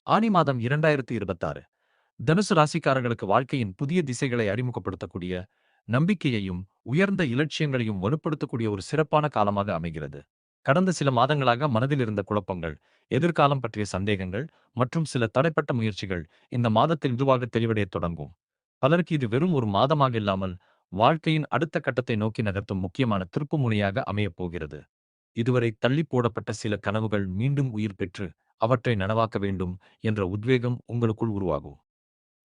ஆனி மாதம் 2026 தனுசு ராசிக்காரர்களுக்கு வாழ்க்கையின் புதிய திசைகளை அறிமுகப்படுத்தக்கூடிய, நம்பிக்கையையும் உயர்ந்த இலட்சியங்களையும் வலுப்படுத்தக்கூடிய ஒரு சிறப்பான காலமாக அமைகிறது. கடந்த சில மாதங்களாக மனதில் இருந்த குழப்பங்கள், எதிர்காலம் பற்றிய சந்தேகங்கள் மற்றும் சில தடைப்பட்ட முயற்சிகள் இந்த மாதத்தில் மெதுவாக தெளிவடையத் தொடங்கும். பலருக்கு இது வெறும் ஒரு மாதமாக இல்லாமல், வாழ்க்கையின் அடுத்த கட்டத்தை நோக்கி நகர்த்தும் முக்கியமான திருப்புமுனையாக அமையப் போகிறது. இதுவரை தள்ளி போடப்பட்ட சில கனவுகள் மீண்டும் உயிர் பெற்று அவற்றை நனவாக்க வேண்டும் என்ற உத்வேகம் உங்களுக்குள் உருவாகும்.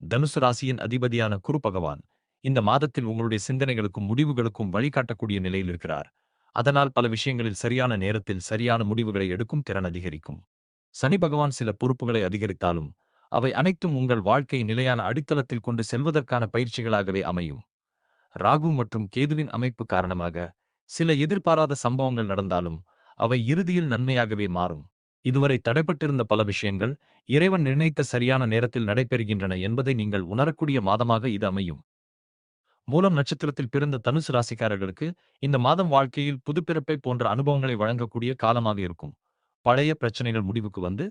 தனுசு ராசியின் அதிபதியான குரு பகவான் இந்த மாதத்தில் உங்களுடைய சிந்தனைகளுக்கும் முடிவுகளுக்கும் வழிகாட்டக்கூடிய நிலையில் இருக்கிறார். அதனால் பல விஷயங்களில் சரியான நேரத்தில் சரியான முடிவுகளை எடுக்கும் திறன் அதிகரிக்கும். சனி பகவான் சில பொறுப்புகளை அதிகரித்தாலும் அவை அனைத்தும் உங்கள் வாழ்க்கை நிலையான அடித்தளத்தில் கொண்டு செல்வதற்கான பயிற்சிகளாகவே அமையும். ராகு மற்றும் கேதுவின் அமைப்பு காரணமாக சில எதிர்பாராத சம்பவங்கள் நடந்தாலும் அவை இறுதியில் நன்மையாகவே மாறும். இதுவரை தடைப்பட்டிருந்த பல விஷயங்கள் இறைவன் நிர்ணயித்த சரியான நேரத்தில் நடைபெறுகின்றன என்பதை நீங்கள் உணரக்கூடிய மாதமாக இது அமையும். மூலம் நட்சத்திரத்தில் பிறந்த தனுசு ராசிக்காரர்களுக்கு இந்த மாதம் வாழ்க்கையில் புதுப்பிறப்பை போன்ற அனுபவங்களை வழங்கக்கூடிய காலமாக இருக்கும். பழைய பிரச்சனைகள் முடிவுக்கு வந்து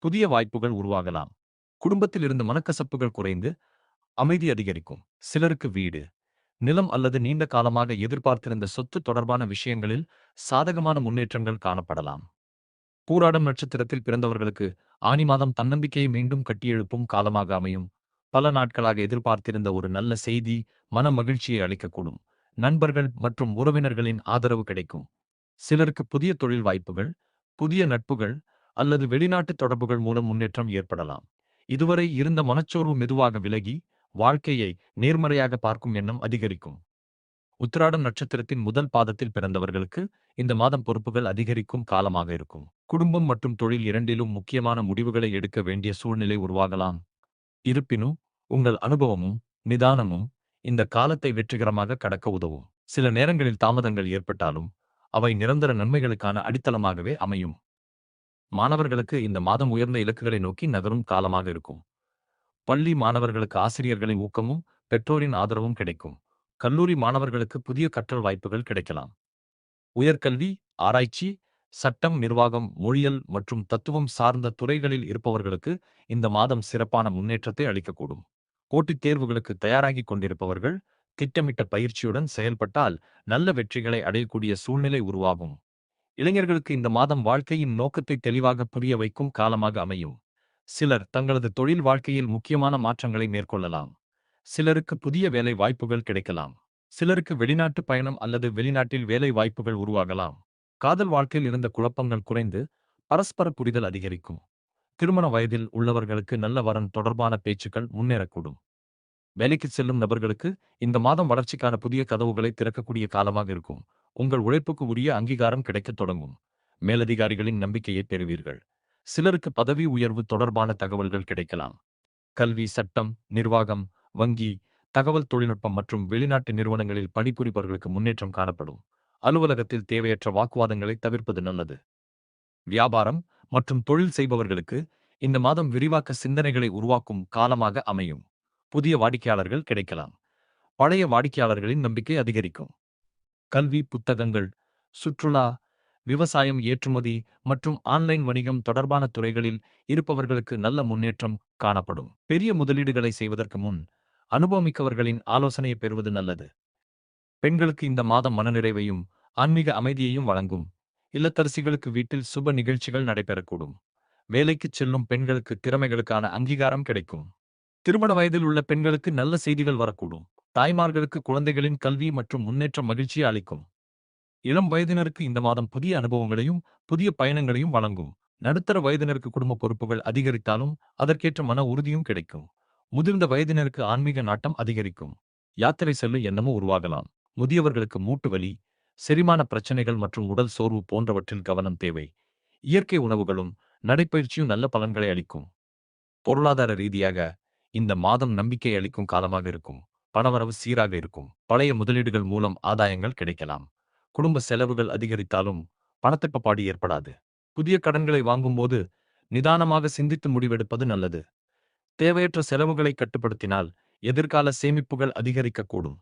புதிய வாய்ப்புகள் உருவாகலாம். குடும்பத்தில் இருந்த மனக்கசப்புகள் குறைந்து அமைதி அதிகரிக்கும். சிலருக்கு வீடு, நிலம் அல்லது நீண்ட காலமாக எதிர்பார்த்திருந்த சொத்து தொடர்பான விஷயங்களில் சாதகமான முன்னேற்றங்கள் காணப்படலாம். பூராடம் நட்சத்திரத்தில் பிறந்தவர்களுக்கு ஆனி மாதம் தன்னம்பிக்கையை மீண்டும் கட்டியெழுப்பும் காலமாக அமையும். பல நாட்களாக எதிர்பார்த்திருந்த ஒரு நல்ல செய்தி மன மகிழ்ச்சியை அளிக்கக்கூடும். நண்பர்கள் மற்றும் உறவினர்களின் ஆதரவு கிடைக்கும். சிலருக்கு புதிய தொழில் வாய்ப்புகள், புதிய நட்புகள் அல்லது வெளிநாட்டு தொடர்புகள் மூலம் முன்னேற்றம் ஏற்படலாம். இதுவரை இருந்த மனச்சோர்வு மெதுவாக விலகி வாழ்க்கையை நேர்மறையாக பார்க்கும் எண்ணம் அதிகரிக்கும். உத்திராடம் நட்சத்திரத்தின் முதல் பாதத்தில் பிறந்தவர்களுக்கு இந்த மாதம் பொறுப்புகள் அதிகரிக்கும் காலமாக இருக்கும். குடும்பம் மற்றும் தொழில் இரண்டிலும் முக்கியமான முடிவுகளை எடுக்க வேண்டிய சூழ்நிலை உருவாகலாம். இருப்பினும் உங்கள் அனுபவமும் நிதானமும் இந்த காலத்தை வெற்றிகரமாக கடக்க உதவும். சில நேரங்களில் தாமதங்கள் ஏற்பட்டாலும் அவை நிரந்தர நன்மைகளுக்கான அடித்தளமாகவே அமையும். மாணவர்களுக்கு இந்த மாதம் உயர்ந்த இலக்குகளை நோக்கி நகரும் காலமாக இருக்கும். பள்ளி மாணவர்களுக்கு ஆசிரியர்களின் ஊக்கமும் பெற்றோரின் ஆதரவும் கிடைக்கும். கல்லூரி மாணவர்களுக்கு புதிய கற்றல் வாய்ப்புகள் கிடைக்கலாம். உயர்கல்வி, ஆராய்ச்சி, சட்டம், நிர்வாகம், மொழியியல் மற்றும் தத்துவம் சார்ந்த துறைகளில் இருப்பவர்களுக்கு இந்த மாதம் சிறப்பான முன்னேற்றத்தை அளிக்கக்கூடும். போட்டித் தேர்வுகளுக்கு தயாராகிக் கொண்டிருப்பவர்கள் திட்டமிட்ட பயிற்சியுடன் செயல்பட்டால் நல்ல வெற்றிகளை அடையக்கூடிய சூழ்நிலை உருவாகும். இளைஞர்களுக்கு இந்த மாதம் வாழ்க்கையின் நோக்கத்தை தெளிவாக புரிய வைக்கும் காலமாக அமையும். சிலர் தங்களது தொழில் வாழ்க்கையில் முக்கியமான மாற்றங்களை மேற்கொள்ளலாம். சிலருக்கு புதிய வேலை வாய்ப்புகள் கிடைக்கலாம். சிலருக்கு வெளிநாட்டு பயணம் அல்லது வெளிநாட்டில் வேலை வாய்ப்புகள் உருவாகலாம். காதல் வாழ்க்கையில் இருந்த குழப்பங்கள் குறைந்து பரஸ்பர புரிதல் அதிகரிக்கும். திருமண வயதில் உள்ளவர்களுக்கு நல்ல வரன் தொடர்பான பேச்சுக்கள் முன்னேறக்கூடும். வேலைக்கு செல்லும் நபர்களுக்கு இந்த மாதம் வளர்ச்சிக்கான புதிய கதவுகளை திறக்கக்கூடிய காலமாக இருக்கும். உங்கள் உழைப்புக்கு உரிய அங்கீகாரம் கிடைக்கத் தொடங்கும். மேலதிகாரிகளின் நம்பிக்கையை பெறுவீர்கள். சிலருக்கு பதவி உயர்வு தொடர்பான தகவல்கள் கிடைக்கலாம். கல்வி, சட்டம், நிர்வாகம், வங்கி, தகவல் தொழில்நுட்பம் மற்றும் வெளிநாட்டு நிறுவனங்களில் பணிபுரிபவர்களுக்கு முன்னேற்றம் காணப்படும். அலுவலகத்தில் தேவையற்ற வாக்குவாதங்களை தவிர்ப்பது நல்லது. வியாபாரம் மற்றும் தொழில் செய்பவர்களுக்கு இந்த மாதம் விரிவாக்க சிந்தனைகளை உருவாக்கும் காலமாக அமையும். புதிய வாடிக்கையாளர்கள் கிடைக்கலாம். பழைய வாடிக்கையாளர்களின் நம்பிக்கை அதிகரிக்கும். கல்வி, புத்தகங்கள், சுற்றுலா, விவசாயம், ஏற்றுமதி மற்றும் ஆன்லைன் வணிகம் தொடர்பான துறைகளில் இருப்பவர்களுக்கு நல்ல முன்னேற்றம் காணப்படும். பெரிய முதலீடுகளை செய்வதற்கு முன் அனுபவமிக்கவர்களின் ஆலோசனையை பெறுவது நல்லது. பெண்களுக்கு இந்த மாதம் மனநிறைவையும் ஆன்மீக அமைதியையும் வழங்கும். இல்லத்தரசிகளுக்கு வீட்டில் சுப நிகழ்ச்சிகள் நடைபெறக்கூடும். வேலைக்குச் செல்லும் பெண்களுக்கு திறமைகளுக்கான அங்கீகாரம் கிடைக்கும். திருமண வயதில் உள்ள பெண்களுக்கு நல்ல செய்திகள் வரக்கூடும். தாய்மார்களுக்கு குழந்தைகளின் கல்வி மற்றும் முன்னேற்றம் மகிழ்ச்சியை அளிக்கும். இளம் வயதினருக்கு இந்த மாதம் புதிய அனுபவங்களையும் புதிய பயணங்களையும் வழங்கும். நடுத்தர வயதினருக்கு குடும்ப பொறுப்புகள் அதிகரித்தாலும் அதற்கேற்ற மன உறுதியும் கிடைக்கும். முதிர்ந்த வயதினருக்கு ஆன்மீக நாட்டம் அதிகரிக்கும். யாத்திரை செல்லும் எண்ணமும் உருவாகலாம். முதியவர்களுக்கு மூட்டு வலி, செரிமான பிரச்சனைகள் மற்றும் உடல் சோர்வு போன்றவற்றில் கவனம் தேவை. இயற்கை உணவுகளும் நடைப்பயிற்சியும் நல்ல பலன்களை அளிக்கும். பொருளாதார ரீதியாக இந்த மாதம் நம்பிக்கை அளிக்கும் காலமாக இருக்கும். பணவரவு சீராக இருக்கும். பழைய முதலீடுகள் மூலம் ஆதாயங்கள் கிடைக்கலாம். குடும்ப செலவுகள் அதிகரித்தாலும் பணத்தட்டுப்பாடு ஏற்படாது. புதிய கடன்களை வாங்கும்போது நிதானமாக சிந்தித்து முடிவெடுப்பது நல்லது. தேவையற்ற செலவுகளை கட்டுப்படுத்தினால் எதிர்கால சேமிப்புகள் அதிகரிக்கக்கூடும்.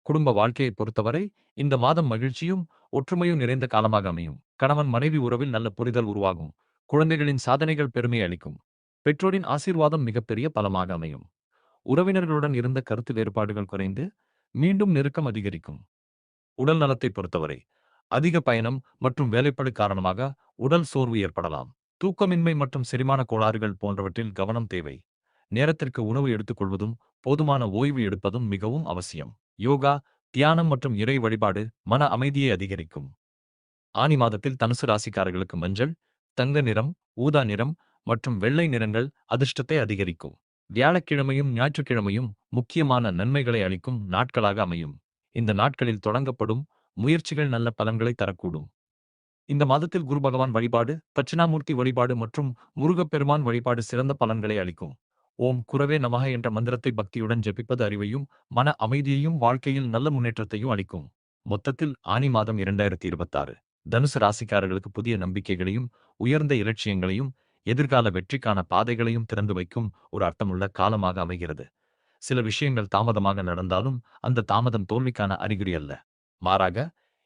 குடும்ப வாழ்க்கையை பொறுத்தவரை இந்த மாதம் மகிழ்ச்சியும் ஒற்றுமையும் நிறைந்த காலமாக அமையும். கணவன் மனைவி உறவில் நல்ல புரிதல் உருவாகும். குழந்தைகளின் சாதனைகள் பெருமை அளிக்கும். பெற்றோரின் ஆசீர்வாதம் மிகப்பெரிய பலமாக அமையும். உறவினர்களுடன் இருந்த கருத்து வேறுபாடுகள் குறைந்து மீண்டும் நெருக்கம் அதிகரிக்கும். உடல் நலத்தை பொறுத்தவரை அதிக பயணம் மற்றும் வேலைப்பளு காரணமாக உடல் சோர்வு ஏற்படலாம். தூக்கமின்மை மற்றும் செரிமான கோளாறுகள் போன்றவற்றில் கவனம் தேவை. நேரத்திற்கு உணவு எடுத்துக்கொள்வதும் போதுமான ஓய்வு எடுப்பதும் மிகவும் அவசியம். யோகா, தியானம் மற்றும் இறை வழிபாடு மன அமைதியை அதிகரிக்கும். ஆனி மாதத்தில் தனுசு ராசிக்காரர்களுக்கு மஞ்சள், தங்க நிறம், ஊதா நிறம் மற்றும் வெள்ளை நிறங்கள் அதிர்ஷ்டத்தை அதிகரிக்கும். வியாழக்கிழமையும் ஞாயிற்றுக்கிழமையும் முக்கியமான நன்மைகளை அளிக்கும் நாட்களாக அமையும். இந்த நாட்களில் தொடங்கப்படும் முயற்சிகள் நல்ல பலன்களை தரக்கூடும். இந்த மாதத்தில் குரு பகவான் வழிபாடு, தட்சிணாமூர்த்தி வழிபாடு மற்றும் முருகப்பெருமான் வழிபாடு சிறந்த பலன்களை அளிக்கும். ஓம் குரவே நமக என்ற மந்திரத்தை பக்தியுடன் ஜெபிப்பது அறிவையும் மன அமைதியையும் வாழ்க்கையில் நல்ல முன்னேற்றத்தையும் அளிக்கும். மொத்தத்தில் ஆனி மாதம் 2026 தனுசு ராசிக்காரர்களுக்கு புதிய நம்பிக்கைகளையும் உயர்ந்த இலட்சியங்களையும் எதிர்கால வெற்றிக்கான பாதைகளையும் திறந்து வைக்கும் ஒரு அர்த்தமுள்ள காலமாக அமைகிறது. சில விஷயங்கள் தாமதமாக நடந்தாலும் அந்த தாமதம் தோல்விக்கான அறிகுறி அல்ல. மாறாக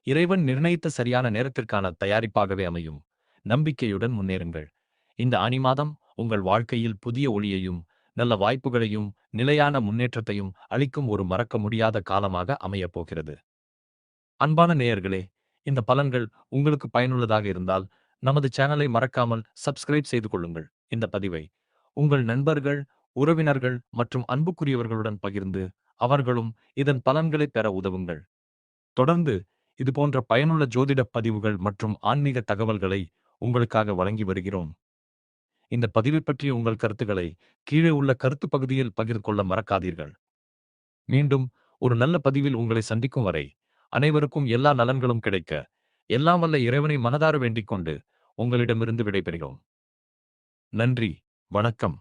இறைவன் நிர்ணயித்த சரியான நேரத்திற்கான தயாரிப்பாகவே அமையும். நம்பிக்கையுடன் முன்னேறுங்கள். இந்த ஆனி மாதம் உங்கள் வாழ்க்கையில் புதிய ஒளியையும் நல்ல வாய்ப்புகளையும் நிலையான முன்னேற்றத்தையும் அளிக்கும் ஒரு மறக்க முடியாத காலமாக அமையப் போகிறது. அன்பான நேயர்களே, இந்த பலன்கள் உங்களுக்கு பயனுள்ளதாக இருந்தால் நமது சேனலை மறக்காமல் சப்ஸ்கிரைப் செய்து கொள்ளுங்கள். இந்த பதிவை உங்கள் நண்பர்கள், உறவினர்கள் மற்றும் அன்புக்குரியவர்களுடன் பகிர்ந்து அவர்களும் இதன் பலன்களை பெற உதவுங்கள். தொடர்ந்து இதுபோன்ற பயனுள்ள ஜோதிட பதிவுகள் மற்றும் ஆன்மீக தகவல்களை உங்களுக்காக வழங்கி வருகிறோம். இந்த பதிவை பற்றிய உங்கள் கருத்துக்களை கீழே உள்ள கருத்து பகுதியில் பகிர்ந்து கொள்ள மறக்காதீர்கள். மீண்டும் ஒரு நல்ல பதிவில் உங்களை சந்திக்கும் வரை அனைவருக்கும் எல்லா நலன்களும் கிடைக்க எல்லாம் வல்ல இறைவனை மனதார வேண்டிக் கொண்டு உங்களிடமிருந்து விடைபெறுகிறோம். நன்றி, வணக்கம்.